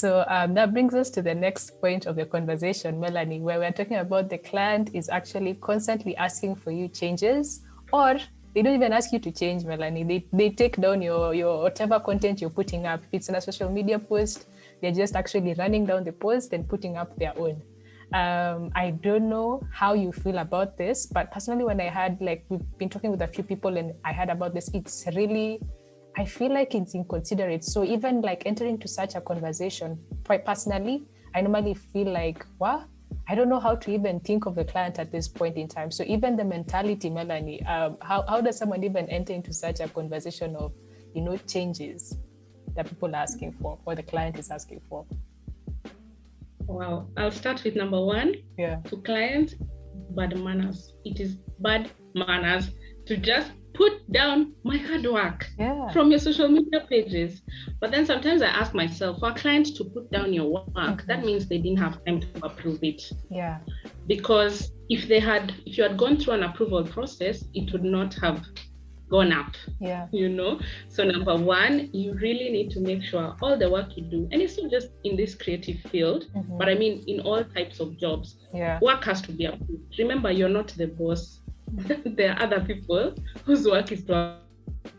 So that brings us to the next point of the conversation, Melanie, where we're talking about the client is actually constantly asking for you changes, or they don't even ask you to change, Melanie. They take down your whatever content you're putting up. If it's in a social media post, they're just actually running down the post and putting up their own. I don't know how you feel about this, but personally, when I had, like, we've been talking with a few people and I heard about this, it's really, I feel like it's inconsiderate. So even like entering to such a conversation, quite personally, I normally feel like, what? I don't know how to even think of the client at this point in time. So even the mentality, Melanie, how does someone even enter into such a conversation of, changes that people are asking for or the client is asking for? Wow. I'll start with number one. Yeah. To clients, bad manners. It is bad manners to just put down my hard work from your social media pages. But then sometimes I ask myself, for a client to put down your work, that means they didn't have time to approve it. Yeah. Because if you had gone through an approval process, it would not have gone up. Yeah. So number one, you really need to make sure all the work you do, and it's not just in this creative field, but I mean in all types of jobs, work has to be approved. Remember, you're not the boss. There are other people whose work is to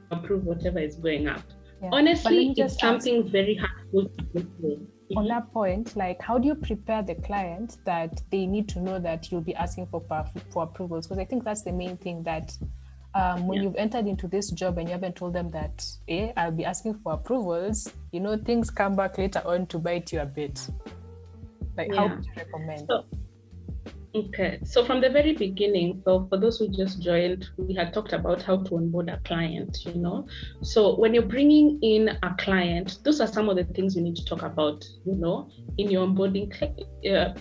approve whatever is going up. Yeah. Honestly, it's something very hard to do. On that point, like, how do you prepare the client that they need to know that you'll be asking for approvals? Because I think that's the main thing, that when you've entered into this job and you haven't told them that, I'll be asking for approvals, things come back later on to bite you a bit. Like, how would you recommend? So from the very beginning, for those who just joined, we had talked about how to onboard a client, So when you're bringing in a client, those are some of the things you need to talk about, in your onboarding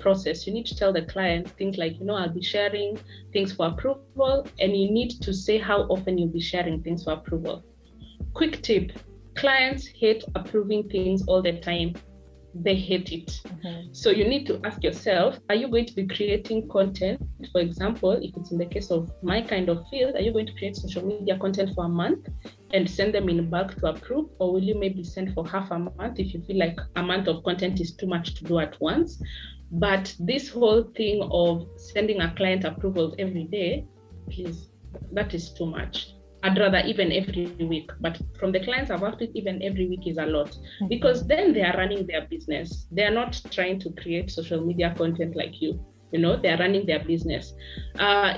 process. You need to tell the client things like, I'll be sharing things for approval, and you need to say how often you'll be sharing things for approval. Quick tip, clients hate approving things all the time. They hate it. So you need to ask yourself, are you going to be creating content? For example, if it's in the case of my kind of field, are you going to create social media content for a month and send them in bulk to approve? Or will you maybe send for half a month if you feel like a month of content is too much to do at once? But this whole thing of sending a client approvals every day, please, that is too much. I'd rather even every week, but from the clients I've worked with, even every week is a lot, because then they are running their business. They are not trying to create social media content like you, they are running their business.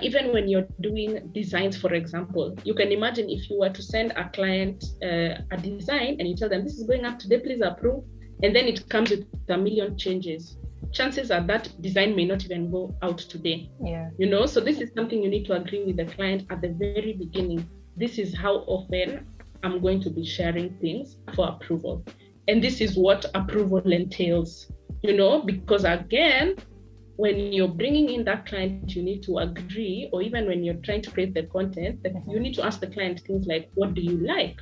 Even when you're doing designs, for example, you can imagine if you were to send a client a design and you tell them, this is going up today, please approve. And then it comes with a million changes. Chances are that design may not even go out today. So this is something you need to agree with the client at the very beginning. This is how often I'm going to be sharing things for approval. And this is what approval entails, because again, when you're bringing in that client, you need to agree, or even when you're trying to create the content, that you need to ask the client things like, what do you like?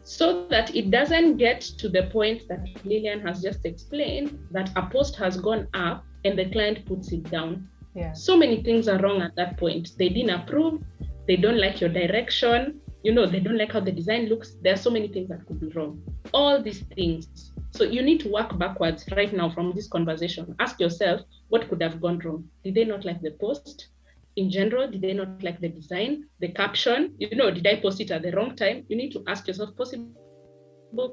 So that it doesn't get to the point that Lillian has just explained, that a post has gone up and the client puts it down. So many things are wrong at that point. They didn't approve. They don't like your direction, they don't like how the design looks. There are so many things that could be wrong. All these things. So you need to work backwards right now from this conversation. Ask yourself, what could have gone wrong? Did they not like the post? In general, did they not like the design, the caption? Did I post it at the wrong time? You need to ask yourself possible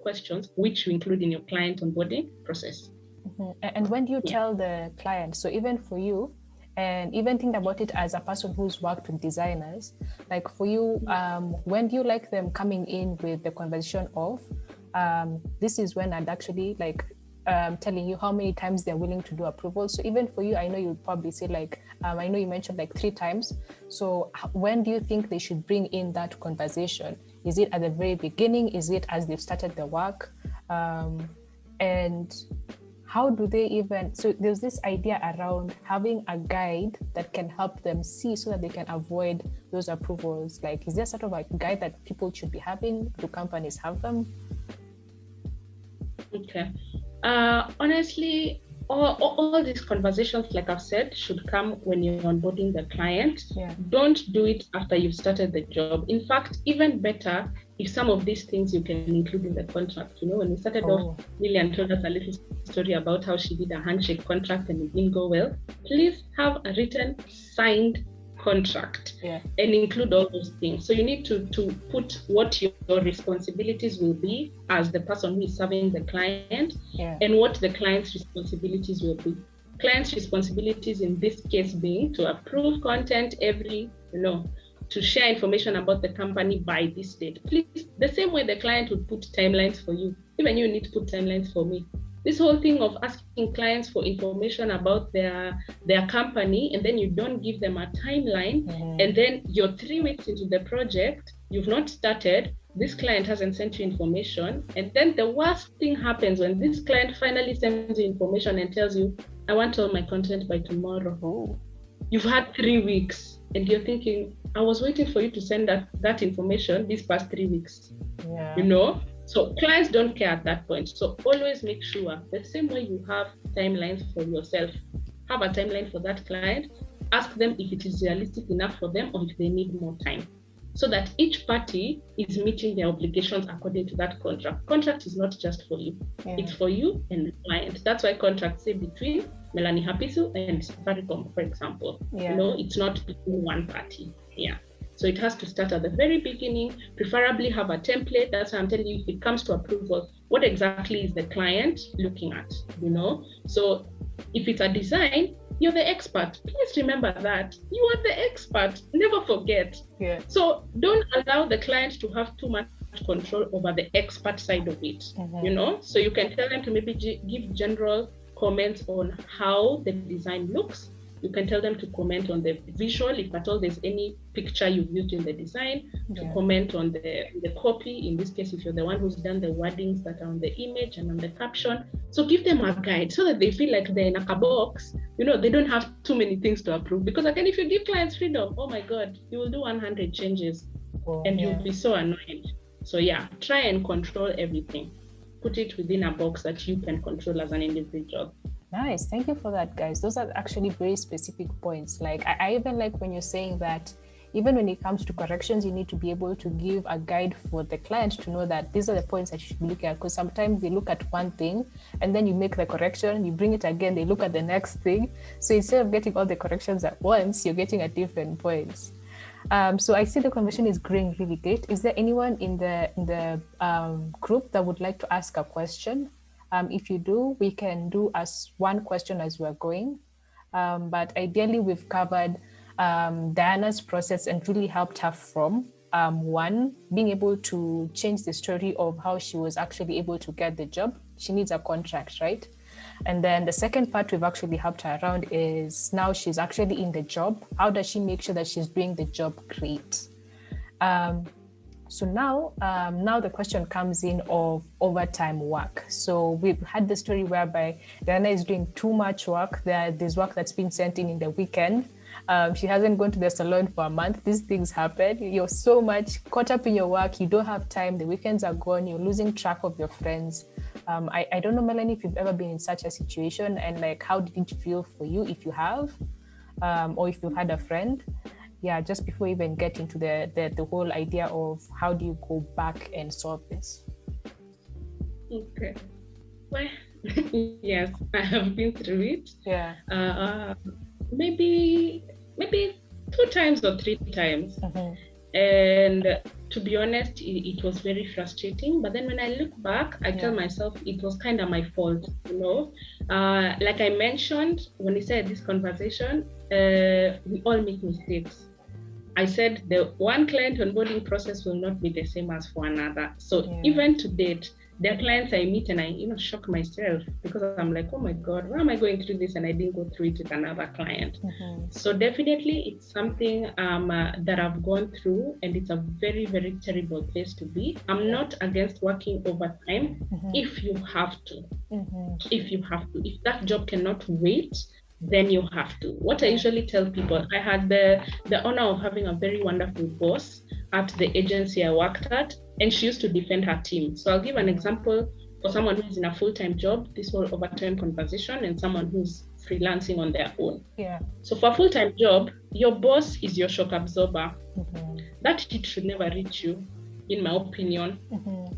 questions, which you include in your client onboarding process. And when do you tell the client? So even for you, and even think about it as a person who's worked with designers, like for you, when do you like them coming in with the conversation of, this is when I'd actually like telling you how many times they're willing to do approval. So even for you, I know you'd probably say like, I know you mentioned like 3 times. So when do you think they should bring in that conversation? Is it at the very beginning? Is it as they've started the work? And how do they even, so there's this idea around having a guide that can help them see so that they can avoid those approvals. Like, is there sort of a guide that people should be having? Do companies have them? Okay. Honestly, all these conversations, like I've said, should come when you're onboarding the client. Yeah. Don't do it after you've started the job. In fact, even better, if some of these things you can include in the contract. You know, when we started off, Lillian told us a little story about how she did a handshake contract and it didn't go well. Please have a written, signed contract and include all those things. So you need to put what your responsibilities will be as the person who is serving the client and what the client's responsibilities will be. Client's responsibilities in this case being to approve content to share information about the company by this date. Please, the same way the client would put timelines for you, even you need to put timelines for me. This whole thing of asking clients for information about their company and then you don't give them a timeline and then you're 3 weeks into the project, you've not started, this client hasn't sent you information, and then the worst thing happens when this client finally sends you information and tells you, I want all my content by tomorrow. You've had 3 weeks and you're thinking, I was waiting for you to send that information these past 3 weeks. You know? So clients don't care at that point. So always make sure, the same way you have timelines for yourself, have a timeline for that client, ask them if it is realistic enough for them or if they need more time, so that each party is meeting their obligations according to that contract. Contract is not just for you, it's for you and the client. That's why contracts say between Melanie Hapisu and Safaricom, for example. You know, it's not between one party. So it has to start at the very beginning, preferably have a template. That's why I'm telling you, if it comes to approval, what exactly is the client looking at, you know? So if it's a design, you're the expert. Please remember that. You are the expert. Never forget. So don't allow the client to have too much control over the expert side of it, you know? So you can tell them to maybe give general comments on how the design looks. You can tell them to comment on the visual, if at all there's any picture you've used in the design, to comment on the copy, in this case, if you're the one who's done the wordings that are on the image and on the caption. So give them a guide so that they feel like they're in a box, you know, they don't have too many things to approve. Because again, if you give clients freedom, oh my God, you will do 100 changes and you'll be so annoyed. So try and control everything. Put it within a box that you can control as an individual. Nice. Thank you for that, guys. Those are actually very specific points. Like I even like when you're saying that even when it comes to corrections, you need to be able to give a guide for the client to know that these are the points that you should look at. Because sometimes they look at one thing and then you make the correction, you bring it again, they look at the next thing. So instead of getting all the corrections at once, you're getting at different points. So I see the conversation is growing really great. Is there anyone in the group that would like to ask a question? If you do, we can do as one question as we're going. But ideally, we've covered Diana's process and really helped her from one, being able to change the story of how she was actually able to get the job. She needs a contract, right? And then the second part we've actually helped her around is now she's actually in the job. How does she make sure that she's doing the job great? So now the question comes in of overtime work. So we've had the story whereby Diana is doing too much work. There's work that's been sent in the weekend. She hasn't gone to the salon for a month. These things happen. You're so much caught up in your work. You don't have time. The weekends are gone. You're losing track of your friends. I don't know, Melanie, if you've ever been in such a situation, and like, how did it feel for you if you have, or if you had a friend? Just before we even get into the whole idea of how do you go back and solve this? Okay. Well, yes, I have been through it. Maybe 2 times or 3 times. And to be honest, it was very frustrating. But then when I look back, I tell myself it was kind of my fault, you know. Like I mentioned, when we said this conversation, we all make mistakes. I said the one client onboarding process will not be the same as for another. So even to date, there are clients I meet and I shock myself because I'm like, oh my God, why am I going through this and I didn't go through it with another client? So definitely it's something that I've gone through, and it's a very, very terrible place to be. I'm not against working overtime if you have to. If that job cannot wait, then you have to. What I usually tell people, I had the honor of having a very wonderful boss at the agency I worked at, and she used to defend her team. So I'll give an example for someone who's in a full-time job, this whole overtime conversation, and someone who's freelancing on their own. Yeah. So for a full-time job, your boss is your shock absorber. That heat should never reach you, in my opinion.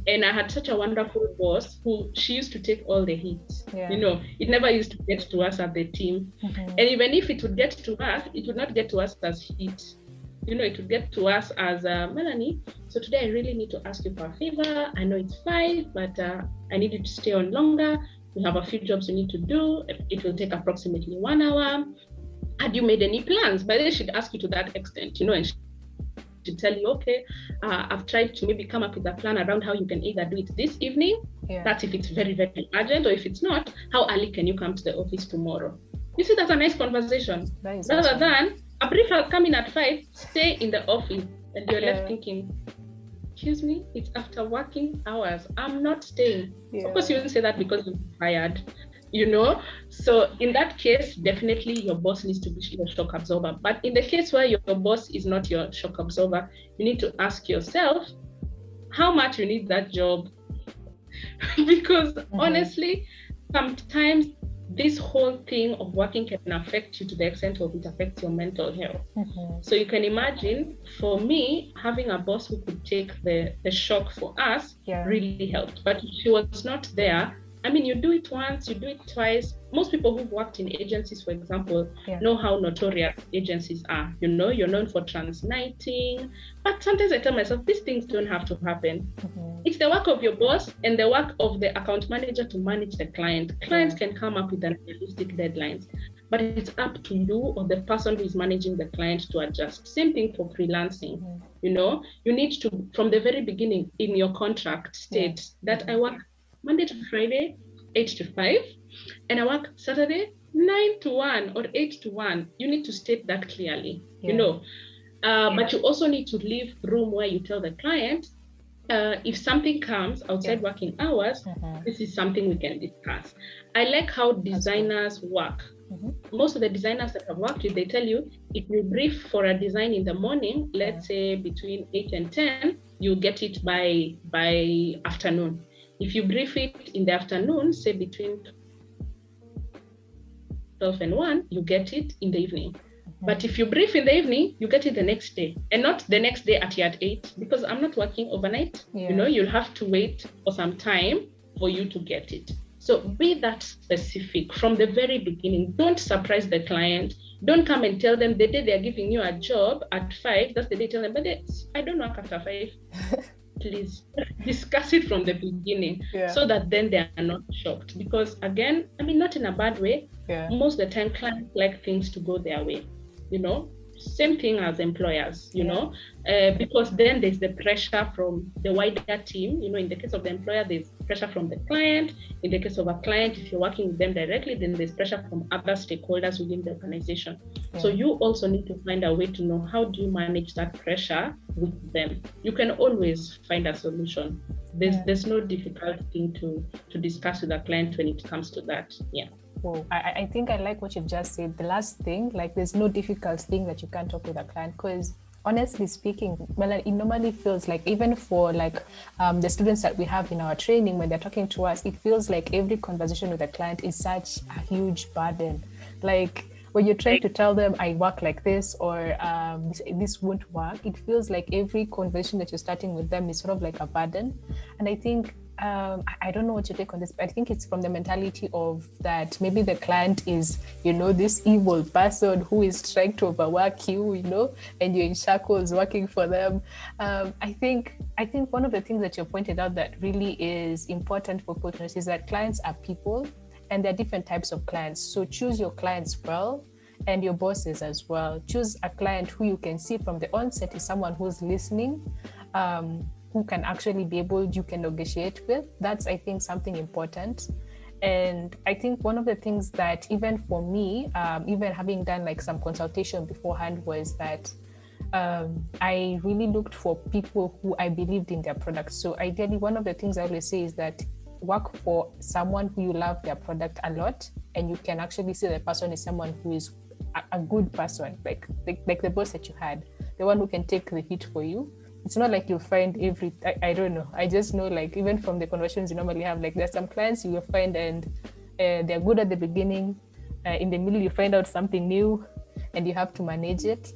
And I had such a wonderful boss who she used to take all the heat. Yeah. You know, it never used to get to us at the team. And even if it would get to us, it would not get to us as heat. You know, it would get to us as Melanie. So today I really need to ask you for a favor. I know it's 5, but I need you to stay on longer. We have a few jobs we need to do. It will take approximately 1 hour. Had you made any plans? But then she'd ask you to that extent, you know, and she'd tell you, okay, I've tried to maybe come up with a plan around how you can either do it this evening. Yeah. That's if it's very, very urgent, or if it's not, how early can you come to the office tomorrow? You see, that's a nice conversation. Rather than a brief has come in at 5, stay in the office, and you're left thinking, excuse me, it's after working hours. I'm not staying. Yeah. Of course, you wouldn't say that because you're tired, you know? So in that case, definitely your boss needs to be your shock absorber. But in the case where your boss is not your shock absorber, you need to ask yourself how much you need that job. Because honestly, sometimes this whole thing of working can affect you to the extent of it affects your mental health. So you can imagine, for me, having a boss who could take the shock for us really helped. But if she was not there, I mean, you do it once, you do it twice. Most people who've worked in agencies, for example, know how notorious agencies are. You know, you're known for transnighting. But sometimes I tell myself, these things don't have to happen. It's the work of your boss and the work of the account manager to manage the client. Clients can come up with unrealistic deadlines, but it's up to you or the person who is managing the client to adjust. Same thing for freelancing. You know, you need to, from the very beginning in your contract, state that I work Monday to Friday, 8 to 5, and I work Saturday, 9 to 1 or 8 to 1. You need to state that clearly, you know. But you also need to leave room where you tell the client, if something comes outside working hours, this is something we can discuss. I like how designers work. Most of the designers that I've worked with, they tell you, if you brief for a design in the morning, let's say between 8 and 10, you get it by afternoon. If you brief it in the afternoon, say between 12 and 1, you get it in the evening. But if you brief in the evening, you get it the next day, and not the next day at 8, because I'm not working overnight. You know, you'll have to wait for some time for you to get it. So be that specific from the very beginning. Don't surprise the client. Don't come and tell them the day they're giving you a job at 5, that's the day, tell them, but I don't work after 5. Please discuss it from the beginning so that then they are not shocked. Because again, I mean, not in a bad way. Most of the time, clients like things to go their way, you know. Same thing as employers, you know, because then there's the pressure from the wider team. You know, in the case of the employer, there's pressure from the client. In the case of a client, if you're working with them directly, then there's pressure from other stakeholders within the organization. So you also need to find a way to know, how do you manage that pressure with them? You can always find a solution. There's no difficult thing to discuss with a client when it comes to that. Well, I think I like what you've just said. The last thing, like, there's no difficult thing that you can't talk with a client, because honestly speaking, Melanie, it normally feels like, even for like the students that we have in our training, when they're talking to us, it feels like every conversation with a client is such a huge burden. Like, when you're trying to tell them, I work like this, or this won't work, it feels like every conversation that you're starting with them is sort of like a burden. And I think, I don't know what you take on this, but I think it's from the mentality of that maybe the client is, you know, this evil person who is trying to overwork you, you know, and you're in shackles working for them. I think one of the things that you pointed out that really is important for people to notice is that clients are people, and there are different types of clients. So choose your clients well, and your bosses as well. Choose a client who you can see from the onset is someone who's listening, who can actually be able, you can negotiate with. That's, I think, something important. And I think one of the things that even for me, even having done like some consultation beforehand, was that I really looked for people who I believed in their products. So ideally, one of the things I always say is that work for someone who you love their product a lot, and you can actually see the person is someone who is a good person, like the boss that you had, the one who can take the hit for you. it's not like you'll find I don't know. I just know, like, even from the conversations you normally have, like, there's some clients you will find and they're good at the beginning. In the middle, you find out something new and you have to manage it.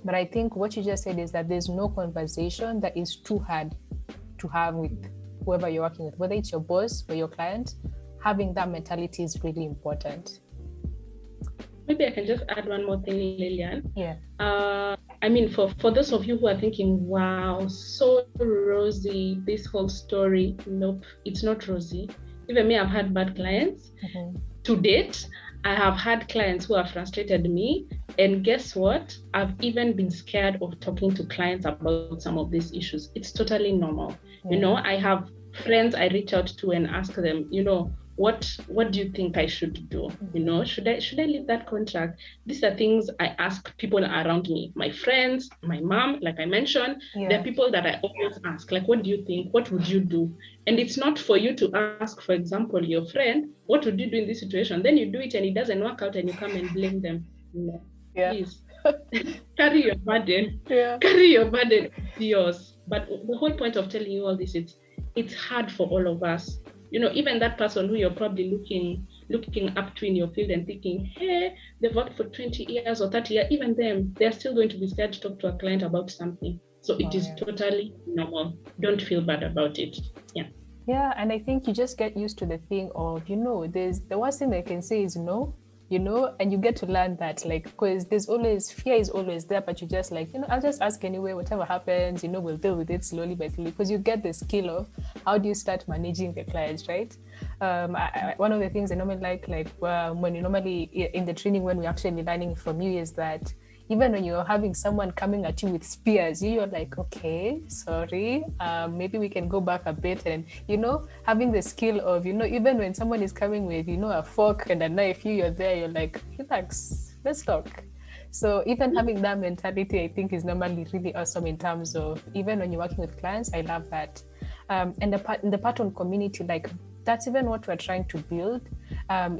But I think what you just said is that there's no conversation that is too hard to have with whoever you're working with, whether it's your boss or your client. Having that mentality is really important. Maybe I can just add one more thing, Lillian. Yeah. I mean, for those of you who are thinking, wow, so rosy, this whole story. Nope, it's not rosy. Even me, I've had bad clients. To date, I have had clients who have frustrated me. And guess what? I've even been scared of talking to clients about some of these issues. It's totally normal. Yeah. I have friends I reach out to and ask them, what do you think I should do? Should I leave that contract? These are things I ask people around me, my friends, my mom, like I mentioned. Yeah. There are people that I always ask, like, what do you think? What would you do? And it's not for you to ask, for example, your friend, what would you do in this situation? Then you do it and it doesn't work out and you come and blame them. No, yeah. Please carry your burden. Yeah. Carry your burden, it's yours. But the whole point of telling you all this, it's hard for all of us. Even that person who you're probably looking up to in your field and thinking, hey, they've worked for 20 years or 30 years, even them, they're still going to be scared to talk to a client about something. So it is totally normal. Don't feel bad about it. Yeah. Yeah, and I think you just get used to the thing of, there's the worst thing I can say is no, and you get to learn that, like, because there's always, fear is always there, but you just like, I'll just ask anyway, whatever happens, we'll deal with it slowly by slowly, because you get the skill of how do you start managing the clients, right? One of the things I normally like when you normally in the training, when we're actually learning from you, is that even when you're having someone coming at you with spears, you're like, okay, sorry, maybe we can go back a bit. And, having the skill of, even when someone is coming with, a fork and a knife, you're there, you're like, relax, let's talk. So even having that mentality, I think, is normally really awesome in terms of, even when you're working with clients, I love that. And the part on community, like, that's even what we're trying to build,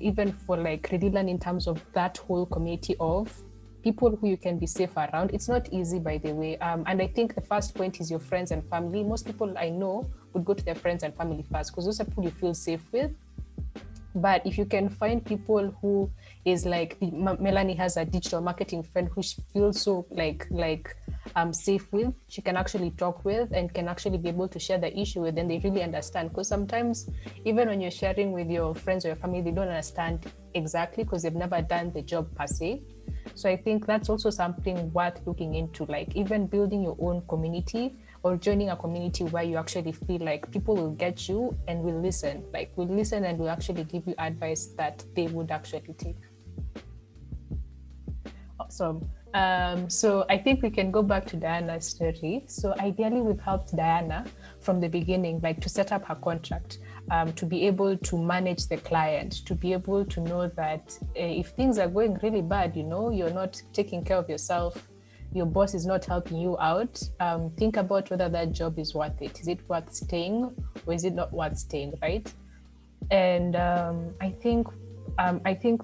even for like Redesign, in terms of that whole community of people who you can be safe around. It's not easy, by the way. And I think the first point is your friends and family. Most people I know would go to their friends and family first, because those are people you feel safe with. But if you can find people who is like, Melanie has a digital marketing friend who she feels so like safe with, she can actually talk with and can actually be able to share the issue with, and they really understand. Because sometimes even when you're sharing with your friends or your family, they don't understand exactly, because they've never done the job per se. So I think that's also something worth looking into, like even building your own community or joining a community where you actually feel like people will get you and will listen and will actually give you advice that they would actually take. Awesome. So I think we can go back to Diana's story. So ideally, we've helped Diana from the beginning, like to set up her contract, to be able to manage the client, to be able to know that if things are going really bad, you're not taking care of yourself, your boss is not helping you out, think about whether that job is worth it. Is it worth staying or is it not worth staying, right? And I think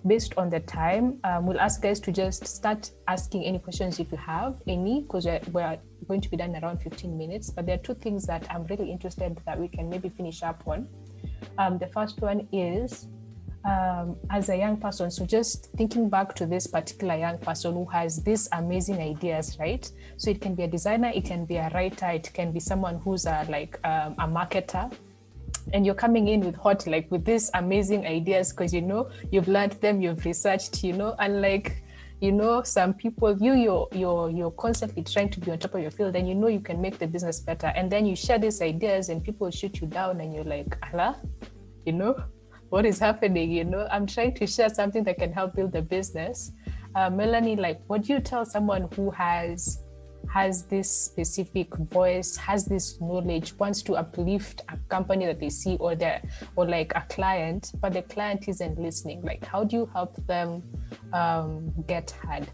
based on the time, we'll ask guys to just start asking any questions if you have any, because we're going to be done around 15 minutes. But there are two things that I'm really interested that we can maybe finish up on. The first one is, as a young person, so just thinking back to this particular young person who has these amazing ideas, right? So it can be a designer, it can be a writer, it can be someone who's a marketer. And you're coming in with these amazing ideas, because you've learned them, you've researched, unlike some people, you're constantly trying to be on top of your field, and you can make the business better, and then you share these ideas and people shoot you down, and you're like, Allah, what is happening? I'm trying to share something that can help build the business. Melanie, what do you tell someone who has this specific voice, has this knowledge, wants to uplift a company that they see or like a client, but the client isn't listening? Like, how do you help them get heard?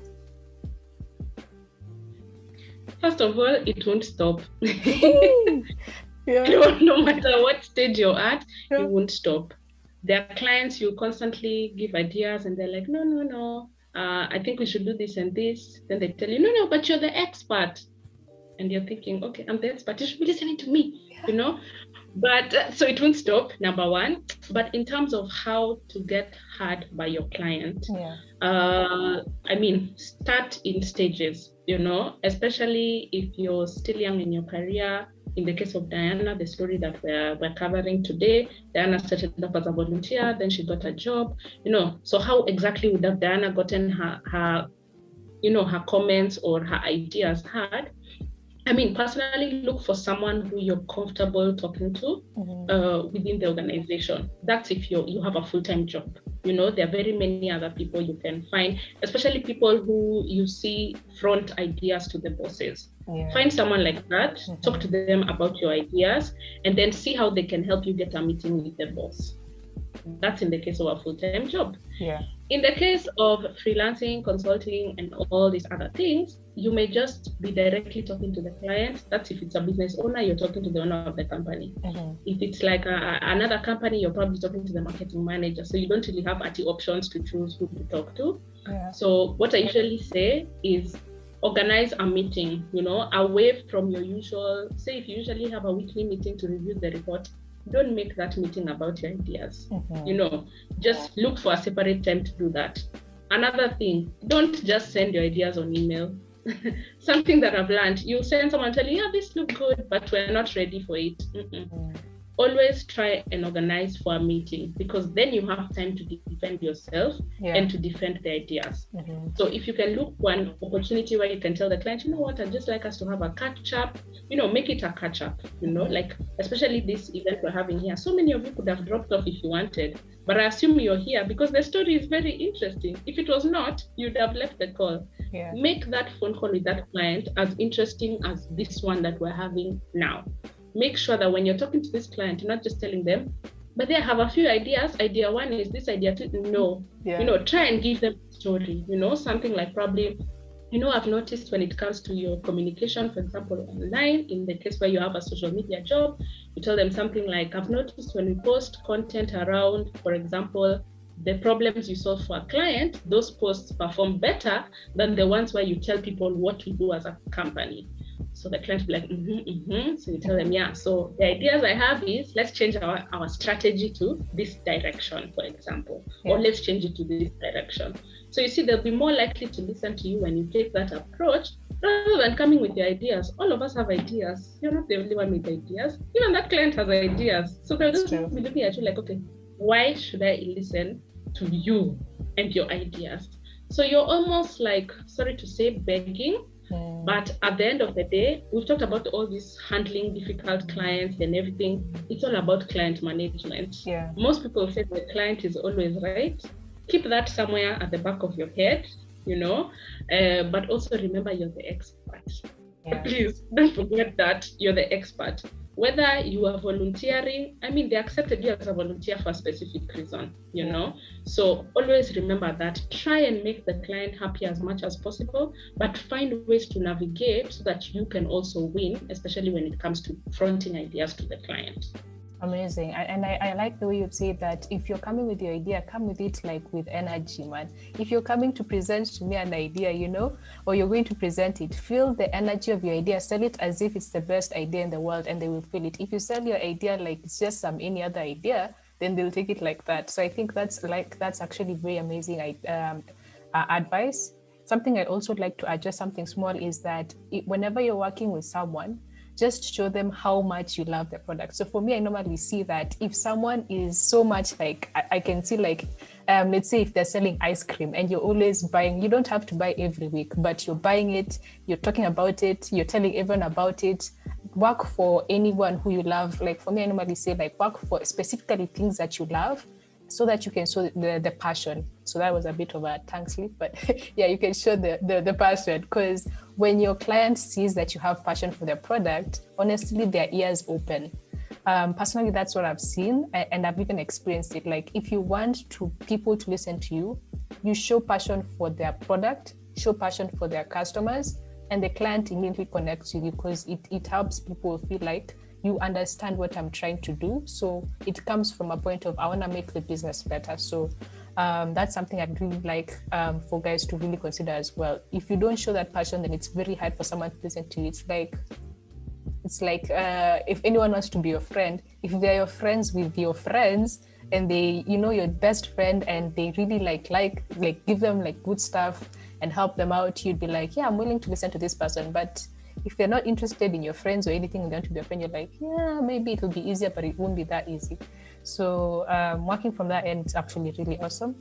First of all, it won't stop. Yeah. No matter what stage you're at, yeah, it won't stop. There are clients you constantly give ideas and they're like, no, I think we should do this and this. Then they tell you, no, but you're the expert. and you're thinking, okay, I'm the expert, you should be listening to me, you know. But so it won't stop, number one. But in terms of how to get heard by your client, I mean, start in stages, you know, especially if you're still young in your career. In the case of Diana, the story that we're covering today, Diana started off as a volunteer, then she got a job, you know. So how exactly would have Diana gotten her you know, her comments or her ideas heard? I mean, personally, look for someone who you're comfortable talking to within the organization. That's if you have a full-time job. You know, there are very many other people you can find, especially people who you see front ideas to the bosses. Find someone like that, talk to them about your ideas, and then see how they can help you get a meeting with the boss. That's in the case of a full-time job. In the case of freelancing, consulting, and all these other things, you may just be directly talking to the client. That's if it's a business owner, you're talking to the owner of the company. If it's like another company, you're probably talking to the marketing manager. So you don't really have options to choose who to talk to. So what I usually say is organize a meeting, you know, away from your usual, say if you usually have a weekly meeting to review the report, don't make that meeting about your ideas. You know, just look for a separate time to do that. Another thing, don't just send your ideas on email. Something that I've learned, you send someone tell you, yeah, this looks good, but we're not ready for it. Always try and organize for a meeting, because then you have time to defend yourself and to defend the ideas. So if you can look for an opportunity where you can tell the client, you know what, I'd just like us to have a catch up, you know, make it a catch up, you know, like especially this event we're having here. So many of you could have dropped off if you wanted, but I assume you're here because the story is very interesting. If it was not, you'd have left the call. Make that phone call with that client as interesting as this one that we're having now. Make sure that when you're talking to this client, you're not just telling them, but they have a few ideas. Idea one is this, idea two. No, you know, try and give them a story, you know, something like probably, you know, I've noticed when it comes to your communication, for example, online, in the case where you have a social media job, you tell them something like, I've noticed when we post content around, for example, the problems you solve for a client, those posts perform better than the ones where you tell people what to do as a company. So the client will be like, So you tell them, yeah, so the ideas I have is, let's change our strategy to this direction, for example, or let's change it to this direction. So you see, they'll be more likely to listen to you when you take that approach, rather than coming with your ideas. All of us have ideas. You're not the only one with ideas. Even that client has ideas. So they'll just be looking at you like, okay, why should I listen to you and your ideas? So you're almost like, sorry to say, begging. But at the end of the day, we've talked about all this handling difficult clients and everything. It's all about client management. Most people say the client is always right. Keep that somewhere at the back of your head, you know, but also remember you're the expert. Please don't forget that you're the expert. Whether you are volunteering, I mean, they accepted you as a volunteer for a specific reason, you know? So always remember that. Try and make the client happy as much as possible, but find ways to navigate so that you can also win, especially when it comes to fronting ideas to the client. Amazing. And I like the way you say that if you're coming with your idea, come with it like with energy, man. If you're coming to present to me an idea, you know, or you're going to present it, feel the energy of your idea, sell it as if it's the best idea in the world, and they will feel it. If you sell your idea like it's just any other idea, then they'll take it like that. So I think that's actually very amazing advice. Something I also like to adjust something small is that whenever you're working with someone, just show them how much you love the product. So for me, I normally see that if someone is so much like, I can see like, let's say if they're selling ice cream and you're always buying, you don't have to buy every week, but you're buying it, you're talking about it, you're telling everyone about it. Work for anyone who you love. Like for me, I normally say like work for specifically things that you love, so that you can show the passion. So that was a bit of a tongue slip, but yeah, you can show the passion, because when your client sees that you have passion for their product, honestly, their ears open. Personally, that's what I've seen, and I've even experienced it. Like if you want people to listen to you, you show passion for their product, show passion for their customers, and the client immediately connects with you, because it helps people feel like you understand what I'm trying to do. So it comes from a point of, I want to make the business better. So That's something I'd really like for guys to really consider as well. If you don't show that passion, then it's very hard for someone to listen to you. It's like if anyone wants to be your friend, if they're your friends with your friends and they, your best friend, and they really like give them like good stuff and help them out, you'd be like, yeah, I'm willing to listen to this person. But if they're not interested in your friends or anything, they want to be a friend, you're like, yeah, maybe it'll be easier, but it won't be that easy. So working from that end is actually really awesome.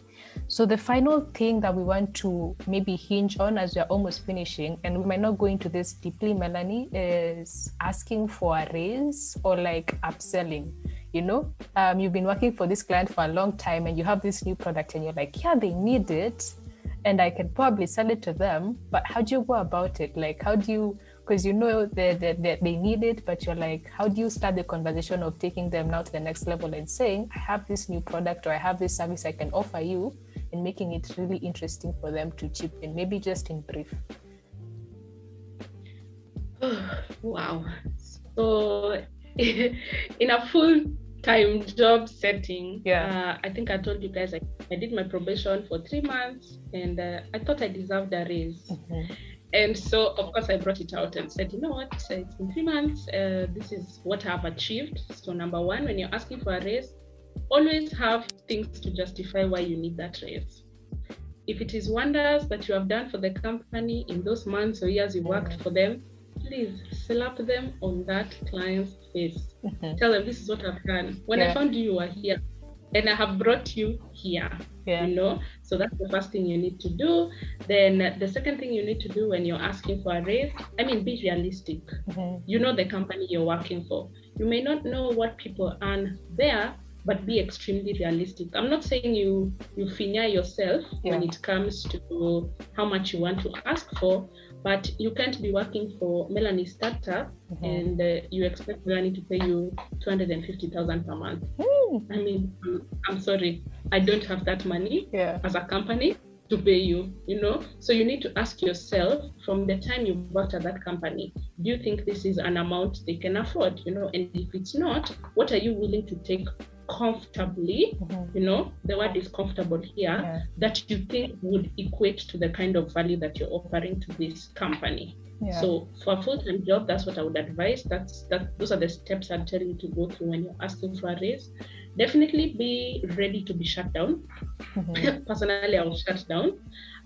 So the final thing that we want to maybe hinge on as we're almost finishing, and we might not go into this deeply, Melanie, is asking for a raise or like upselling. You've been working for this client for a long time and you have this new product and you're like, yeah, they need it and I can probably sell it to them, but how do you go about it? Like, how do you, because they need it, but you're like, how do you start the conversation of taking them now to the next level and saying, I have this new product or I have this service I can offer you, and making it really interesting for them to chip in, maybe just in brief. Wow. So in a full-time job setting, I think I told you guys I did my probation for 3 months and I thought I deserved a raise. Mm-hmm. And so, of course, I brought it out and said, you know what, it's been 3 months. This is what I've achieved. So number one, when you're asking for a raise, always have things to justify why you need that raise. If it is wonders that you have done for the company in those months or years you worked for them, please slap them on that client's face. Mm-hmm. Tell them, this is what I've done. When I found you were here and I have brought you here, So that's the first thing you need to do. Then the second thing you need to do when you're asking for a raise, be realistic. Mm-hmm. You know the company you're working for. You may not know what people earn there, but be extremely realistic. I'm not saying you finya yourself when it comes to how much you want to ask for, but you can't be working for Melanie's startup and you expect Melanie to pay you $250,000 per month. I'm sorry, I don't have that money as a company to pay you, So you need to ask yourself, from the time you worked at that company, do you think this is an amount they can afford, And if it's not, what are you willing to take comfortably, the word is comfortable here, that you think would equate to the kind of value that you're offering to this company. So for a full-time job, that's what I would advise. Those are the steps I'd tell you to go through when you're asking for a raise. Definitely be ready to be shut down. Personally, I was shut down.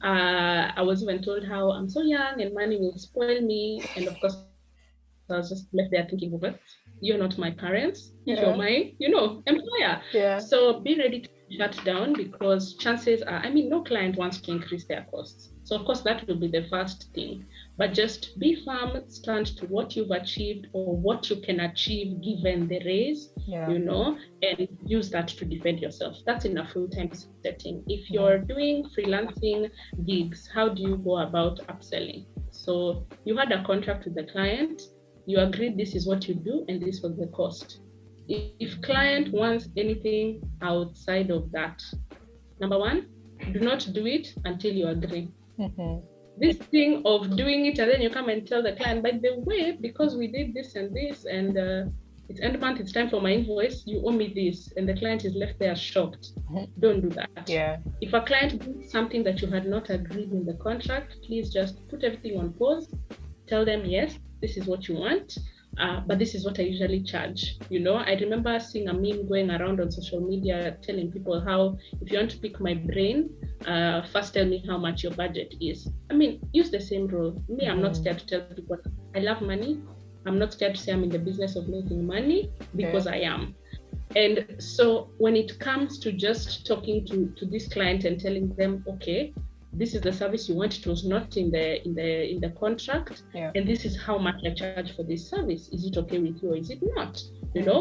I was even told how I'm so young and money will spoil me. And of course, I was just left there thinking, well, you're not my parents, you're my, employer. So be ready to shut down, because chances are, no client wants to increase their costs. So of course that will be the first thing, but just be firm, stand to what you've achieved or what you can achieve given the raise, and use that to defend yourself. That's in a full-time setting. If you're doing freelancing gigs, how do you go about upselling? So you had a contract with the client, you agreed this is what you do and this was the cost. If client wants anything outside of that, number one, do not do it until you agree. This thing of doing it and then you come and tell the client, by the way, because we did this and this and it's end month, it's time for my invoice, you owe me this, and the client is left there shocked. Don't do that. If a client does something that you had not agreed in the contract, please just put everything on pause, tell them, yes, this is what you want, but this is what I usually charge. I remember seeing a meme going around on social media telling people how, if you want to pick my brain, first tell me how much your budget is. Use the same rule. Me, I'm not scared to tell people I love money. I'm not scared to say I'm in the business of making money, because I am. And so when it comes to just talking to this client and telling them, okay, this is the service you want, it was not in the contract, and this is how much I charge for this service. Is it okay with you or is it not?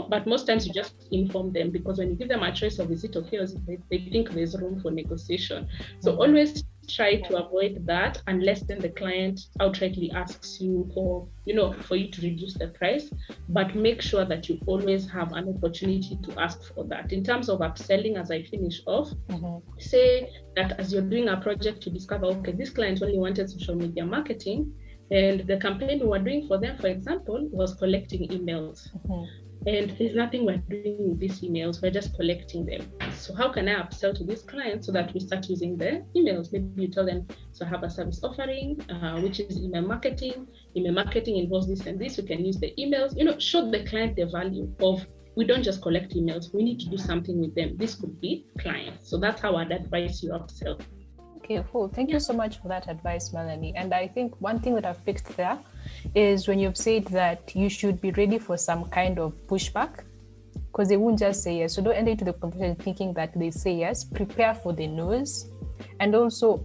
But most times you just inform them, because when you give them a choice of is it okay or is it, they think there's room for negotiation. So always try to avoid that, unless then the client outrightly asks you for you to reduce the price. But make sure that you always have an opportunity to ask for that. In terms of upselling, as I finish off, say that as you're doing a project, you discover, okay, this client only wanted social media marketing, and the campaign we were doing for them, for example, was collecting emails. and there's nothing we're doing with these emails. We're just collecting them. So how can I upsell to this client so that we start using the emails? Maybe you tell them, so I have a service offering, which is email marketing. Email marketing involves this and this. We can use the emails, show the client the value of, we don't just collect emails. We need to do something with them. This could be clients. So that's how I'd advise you upsell. Okay, cool. Thank you so much for that advice, Melanie. And I think one thing that I've picked there is when you've said that you should be ready for some kind of pushback, because they won't just say yes. So don't enter into the conversation thinking that they say yes. Prepare for the no's, and also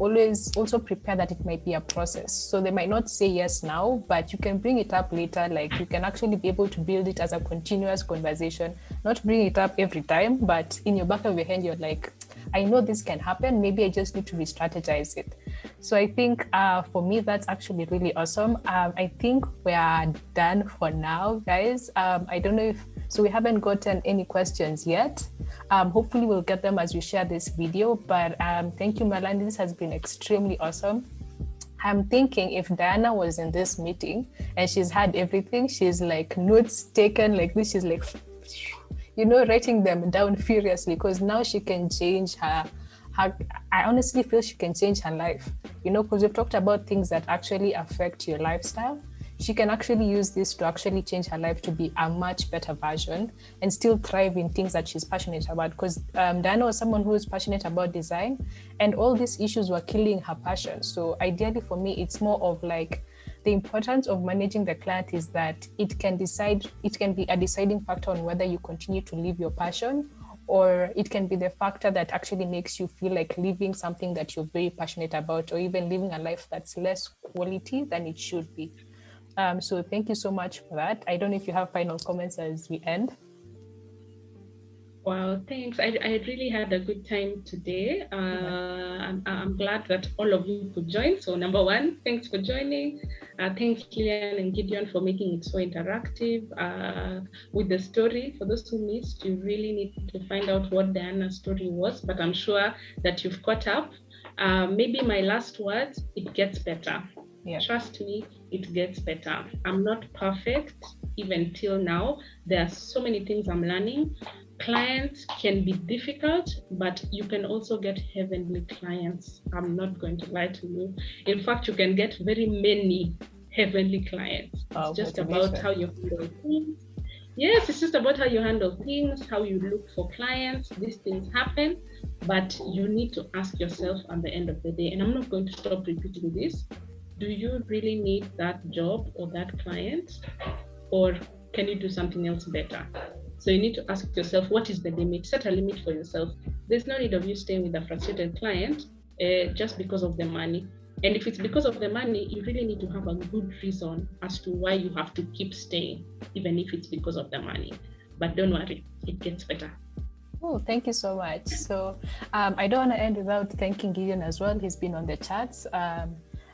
prepare that it might be a process. So they might not say yes now, but you can bring it up later. Like you can actually be able to build it as a continuous conversation, not bring it up every time, but in your back of your head, you're like, I know this can happen. Maybe I just need to re-strategize it. So I think for me, that's actually really awesome. I think we are done for now, guys. I don't know if, so we haven't gotten any questions yet. Hopefully we'll get them as we share this video, but thank you, Melanie. This has been extremely awesome. I'm thinking if Diana was in this meeting and she's had everything, she's like notes taken like this, she's like, writing them down furiously, because now she can change her, I honestly feel she can change her life, because we've talked about things that actually affect your lifestyle. She can actually use this to actually change her life to be a much better version and still thrive in things that she's passionate about. Because Diana was someone who is passionate about design, and all these issues were killing her passion. So ideally for me, it's more of like, the importance of managing the client is that it can be a deciding factor on whether you continue to live your passion, or it can be the factor that actually makes you feel like living something that you're very passionate about, or even living a life that's less quality than it should be. So thank you so much for that. I don't know if you have final comments as we end. Wow, thanks. I really had a good time today. I'm glad that all of you could join. So number one, thanks for joining. Thanks Lillian and Gideon for making it so interactive with the story. For those who missed, you really need to find out what Diana's story was, but I'm sure that you've caught up. Maybe my last words, it gets better. Yeah. Trust me, it gets better. I'm not perfect even till now. There are so many things I'm learning. Clients can be difficult, but you can also get heavenly clients. I'm not going to lie to you. In fact, you can get very many heavenly clients. It's just about how you handle things. Yes, it's just about how you handle things, how you look for clients. These things happen, but you need to ask yourself at the end of the day, and I'm not going to stop repeating this, do you really need that job or that client? Or can you do something else better? So you need to ask yourself, what is the limit? Set a limit for yourself. There's no need of you staying with a frustrated client just because of the money. And if it's because of the money, you really need to have a good reason as to why you have to keep staying, even if it's because of the money. But don't worry, it gets better. Oh, thank you so much. So I don't want to end without thanking Gideon as well. He's been on the chats.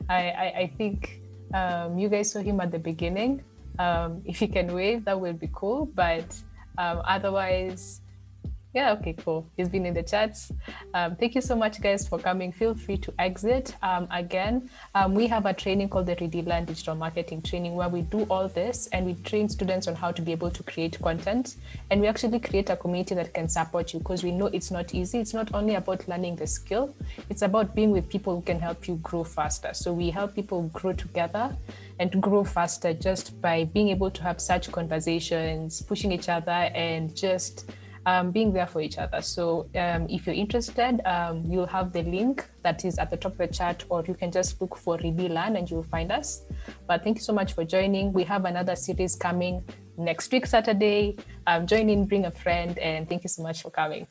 I think you guys saw him at the beginning. If he can wave, that would be cool. But otherwise, yeah, okay, cool. He's been in the chats. Thank you so much, guys, for coming. Feel free to exit. Again, we have a training called the Redesign Digital Marketing Training, where we do all this and we train students on how to be able to create content. And we actually create a community that can support you, because we know it's not easy. It's not only about learning the skill, it's about being with people who can help you grow faster. So we help people grow together and grow faster just by being able to have such conversations, pushing each other, and just being there for each other. So if you're interested, you'll have the link that is at the top of the chat, or you can just look for Redesign and you'll find us. But thank you so much for joining. We have another series coming next week, Saturday. Join in, bring a friend, and thank you so much for coming.